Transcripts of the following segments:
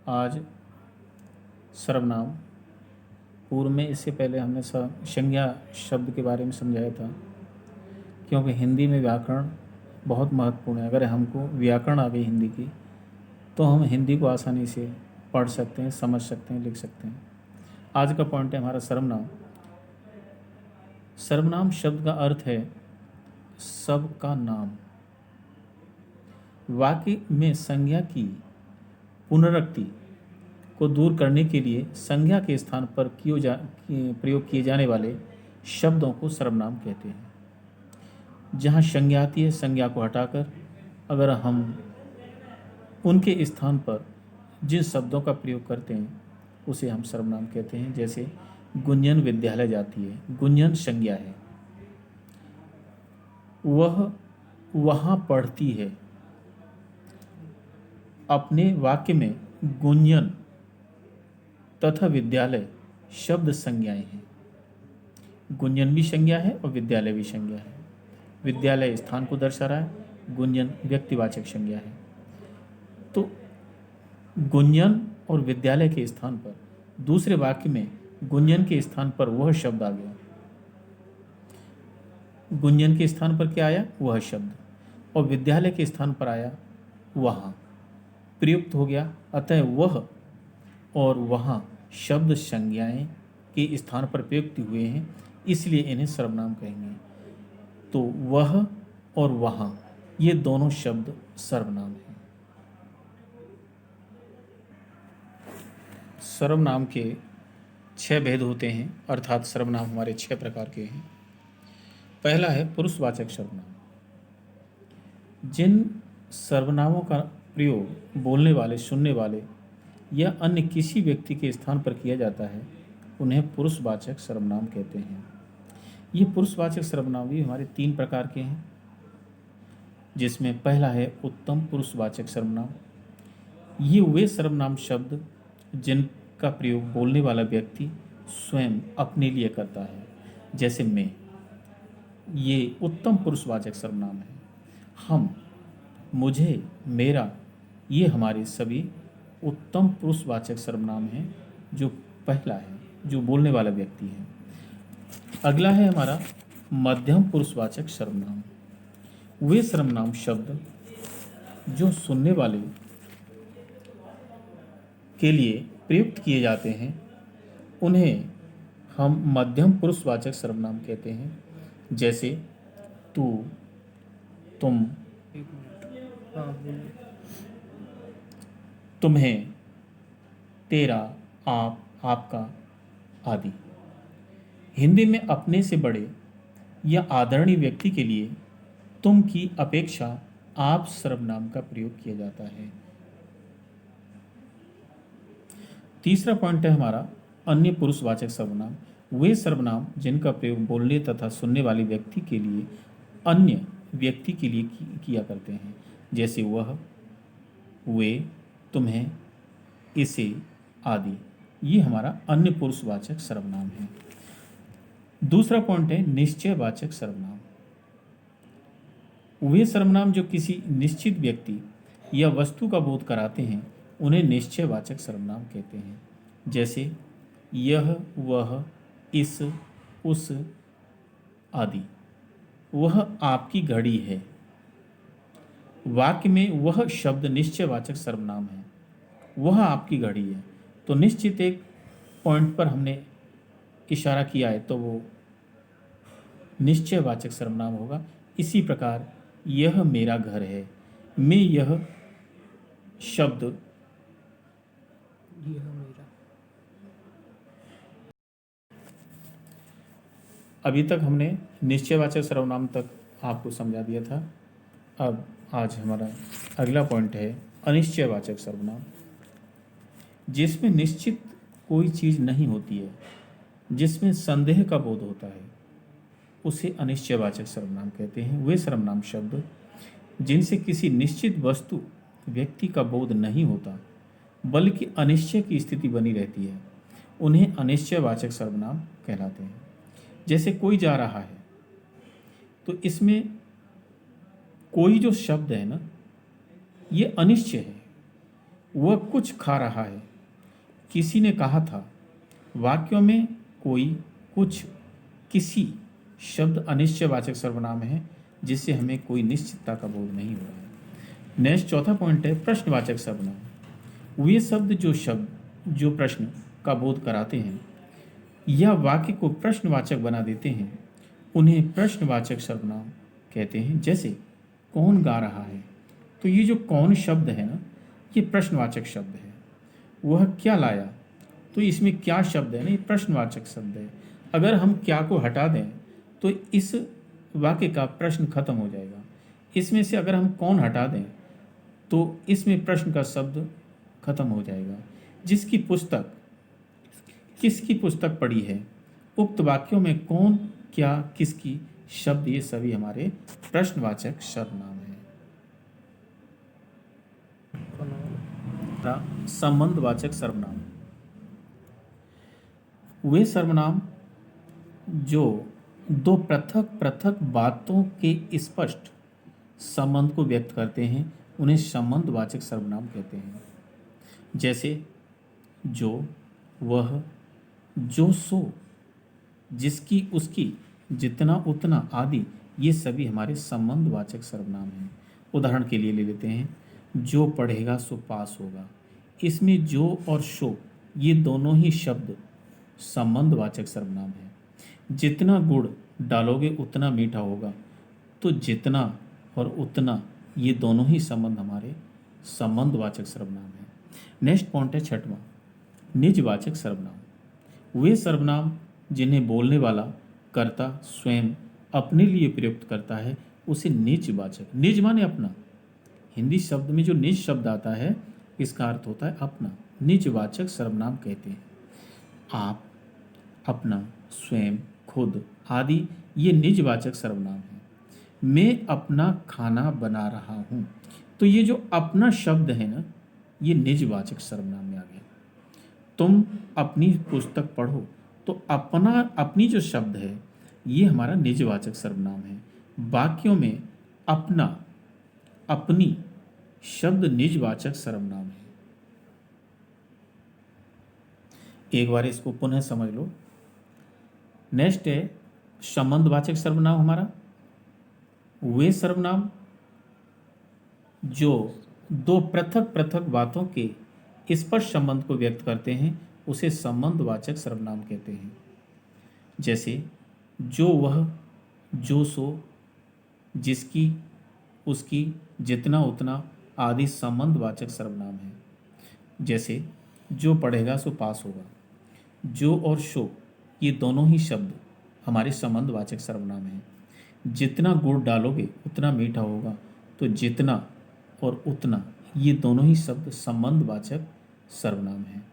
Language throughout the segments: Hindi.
आज सर्वनाम। पूर्व में इससे पहले हमने संज्ञा शब्द के बारे में समझाया था, क्योंकि हिंदी में व्याकरण बहुत महत्वपूर्ण है। अगर हमको व्याकरण आ गई हिंदी की तो हम हिंदी को आसानी से पढ़ सकते हैं, समझ सकते हैं, लिख सकते हैं। आज का पॉइंट है हमारा सर्वनाम। सर्वनाम शब्द का अर्थ है सबका नाम। वाक्य में संज्ञा की पुनरुक्ति को दूर करने के लिए संज्ञा के स्थान पर प्रयोग किए जाने वाले शब्दों को सर्वनाम कहते हैं। जहाँ संज्ञा आती है, संज्ञा को हटाकर अगर हम उनके स्थान पर जिन शब्दों का प्रयोग करते हैं उसे हम सर्वनाम कहते हैं। जैसे गुंजन विद्यालय जाती है, गुंजन संज्ञा है। वह वहाँ पढ़ती है। अपने वाक्य में गुंजन तथा विद्यालय शब्द संज्ञाएं हैं। गुंजन भी संज्ञा है और विद्यालय भी संज्ञा है। विद्यालय स्थान को दर्शा रहा है, गुंजन व्यक्तिवाचक संज्ञा है। तो गुंजन और विद्यालय के स्थान पर दूसरे वाक्य में गुंजन के स्थान पर वह शब्द आ गया। गुंजन के स्थान पर क्या आया? वह शब्द। और विद्यालय के स्थान पर आया वहाँ, प्रयुक्त हो गया। अतः वह और वहाँ शब्द संज्ञाएं के स्थान पर प्रयुक्त हुए हैं, इसलिए इन्हें सर्वनाम कहेंगे। तो वह और वहाँ ये दोनों शब्द सर्वनाम हैं। सर्वनाम के 6 भेद होते हैं, अर्थात सर्वनाम हमारे 6 प्रकार के हैं। पहला है पुरुषवाचक सर्वनाम। जिन सर्वनामों का प्रयोग बोलने वाले, सुनने वाले या अन्य किसी व्यक्ति के स्थान पर किया जाता है उन्हें पुरुषवाचक सर्वनाम कहते हैं। ये पुरुषवाचक सर्वनाम भी हमारे 3 प्रकार के हैं, जिसमें पहला है उत्तम पुरुषवाचक सर्वनाम। ये वे सर्वनाम शब्द जिनका प्रयोग बोलने वाला व्यक्ति स्वयं अपने लिए करता है, जैसे मैं। ये उत्तम पुरुषवाचक सर्वनाम है। हम, मुझे, मेरा, ये हमारे सभी उत्तम पुरुषवाचक सर्वनाम हैं, जो पहला है, जो बोलने वाला व्यक्ति है। अगला है हमारा मध्यम पुरुषवाचक सर्वनाम। वे सर्वनाम शब्द जो सुनने वाले के लिए प्रयुक्त किए जाते हैं उन्हें हम मध्यम पुरुषवाचक सर्वनाम कहते हैं। जैसे तू, तुम, तुम्हें, तेरा, आप, आपका आदि। हिंदी में अपने से बड़े या आदरणीय व्यक्ति के लिए तुम की अपेक्षा आप सर्वनाम का प्रयोग किया जाता है। तीसरा पॉइंट है हमारा अन्य पुरुषवाचक सर्वनाम। वे सर्वनाम जिनका प्रयोग बोलने तथा सुनने वाले व्यक्ति के लिए अन्य व्यक्ति के लिए किया करते हैं, जैसे वह, वे, तुम्हें, इसे आदि। ये हमारा अन्य पुरुषवाचक सर्वनाम है। दूसरा पॉइंट है निश्चयवाचक सर्वनाम। वे सर्वनाम जो किसी निश्चित व्यक्ति या वस्तु का बोध कराते हैं उन्हें निश्चयवाचक सर्वनाम कहते हैं। जैसे यह, वह, इस, उस आदि। वह आपकी घड़ी है। वाक्य में वह शब्द निश्चयवाचक सर्वनाम है। वह आपकी घड़ी है। तो निश्चित एक पॉइंट पर हमने इशारा किया है तो वो निश्चयवाचक सर्वनाम होगा। इसी प्रकार यह मेरा घर है में यह शब्द यह मेरा। अभी तक हमने निश्चयवाचक सर्वनाम तक आपको समझा दिया था। अब आज हमारा अगला पॉइंट है अनिश्चयवाचक सर्वनाम। जिसमें निश्चित कोई चीज़ नहीं होती है, जिसमें संदेह का बोध होता है, उसे अनिश्चयवाचक सर्वनाम कहते हैं। वे सर्वनाम शब्द जिनसे किसी निश्चित वस्तु, व्यक्ति का बोध नहीं होता बल्कि अनिश्चय की स्थिति बनी रहती है, उन्हें अनिश्चयवाचक सर्वनाम कहलाते हैं। जैसे कोई जा रहा है, तो इसमें कोई जो शब्द है ना, ये अनिश्चय है। वह कुछ खा रहा है। किसी ने कहा था। वाक्यों में कोई, कुछ, किसी शब्द अनिश्चयवाचक सर्वनाम है जिससे हमें कोई निश्चितता का बोध नहीं हो रहा है। नेक्स्ट चौथा पॉइंट है प्रश्नवाचक सर्वनाम। वे शब्द जो प्रश्न का बोध कराते हैं या वाक्य को प्रश्नवाचक बना देते हैं उन्हें प्रश्नवाचक सर्वनाम कहते हैं। जैसे कौन गा रहा है, तो ये जो कौन शब्द है ना, ये प्रश्नवाचक शब्द है। वह क्या लाया, तो इसमें क्या शब्द है ना, ये प्रश्नवाचक शब्द है। अगर हम क्या को हटा दें तो इस वाक्य का प्रश्न खत्म हो जाएगा। इसमें से अगर हम कौन हटा दें तो इसमें प्रश्न का शब्द खत्म हो जाएगा। जिसकी पुस्तक, किसकी पुस्तक पढ़ी है, उक्त वाक्यों में कौन, क्या, किसकी शब्द, ये सभी हमारे प्रश्नवाचक सर्वनाम हैं। संबंधवाचक सर्वनाम, वे सर्वनाम जो दो पृथक पृथक बातों के स्पष्ट संबंध को व्यक्त करते हैं उन्हें संबंधवाचक सर्वनाम कहते हैं। जैसे जो, वह, जो सो, जिसकी उसकी, जितना उतना आदि, ये सभी हमारे संबंधवाचक सर्वनाम हैं। उदाहरण के लिए ले लेते हैं, जो पढ़ेगा सो पास होगा। इसमें जो और सो ये दोनों ही शब्द संबंधवाचक सर्वनाम हैं। जितना गुड़ डालोगे उतना मीठा होगा, तो जितना और उतना ये दोनों ही संबंध हमारे संबंधवाचक सर्वनाम हैं। नेक्स्ट पॉइंट है छठवां, निजवाचक सर्वनाम। वे सर्वनाम जिन्हें बोलने वाला कर्ता स्वयं अपने लिए प्रयुक्त करता है उसे निजवाचक, निज माने अपना, हिंदी शब्द में जो निज शब्द आता है इसका अर्थ होता है अपना, निजवाचक सर्वनाम कहते हैं। आप, अपना, स्वयं, खुद आदि ये निजवाचक सर्वनाम हैं। मैं अपना खाना बना रहा हूँ, तो ये जो अपना शब्द है ना, ये निजवाचक सर्वनाम में आ गया। तुम अपनी पुस्तक पढ़ो, तो अपना, अपनी जो शब्द है ये हमारा निजवाचक सर्वनाम है। वाक्यों में अपना, अपनी शब्द निजवाचक सर्वनाम है। एक बार इसको पुनः समझ लो। नेक्स्ट है संबंधवाचक सर्वनाम हमारा, वे सर्वनाम जो दो पृथक पृथक बातों के स्पष्ट संबंध को व्यक्त करते हैं उसे संबंधवाचक सर्वनाम कहते हैं। जैसे जो, वह, जो सो, जिसकी उसकी, जितना उतना आदि संबंधवाचक सर्वनाम है। जैसे जो पढ़ेगा सो पास होगा। जो और सो ये दोनों ही शब्द हमारे संबंधवाचक सर्वनाम हैं। जितना गुड़ डालोगे उतना मीठा होगा, तो जितना और उतना ये दोनों ही शब्द संबंधवाचक सर्वनाम हैं।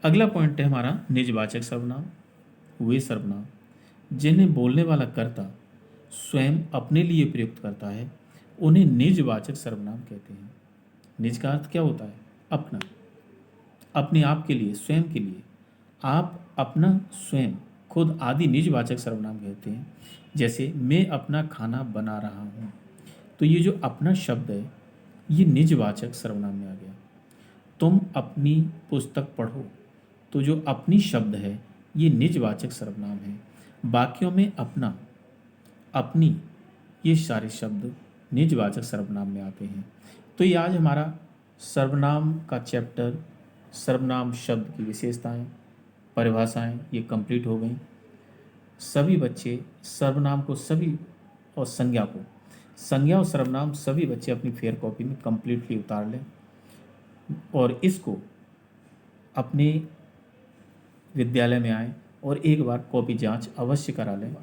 अगला पॉइंट है हमारा निजवाचक सर्वनाम। वे सर्वनाम जिन्हें बोलने वाला कर्ता स्वयं अपने लिए प्रयुक्त करता है उन्हें निजवाचक सर्वनाम कहते हैं। निज का अर्थ क्या होता है? अपना, अपने आप के लिए, स्वयं के लिए। आप, अपना, स्वयं, खुद आदि निजवाचक सर्वनाम कहते हैं। जैसे मैं अपना खाना बना रहा हूँ, तो ये जो अपना शब्द है ये निजवाचक सर्वनाम में आ गया। तुम अपनी पुस्तक पढ़ो, तो जो अपनी शब्द है ये निजवाचक सर्वनाम है। वाक्यों में अपना, अपनी ये सारे शब्द निजवाचक सर्वनाम में आते हैं। तो ये आज हमारा सर्वनाम का चैप्टर, सर्वनाम शब्द की विशेषताएं, परिभाषाएं ये कंप्लीट हो गई। सभी बच्चे सर्वनाम को, सभी और संज्ञा को, संज्ञा और सर्वनाम सभी बच्चे अपनी फेयर कॉपी में कंप्लीटली उतार लें और इसको अपने विद्यालय में आएं और एक बार कॉपी जांच अवश्य करा लें।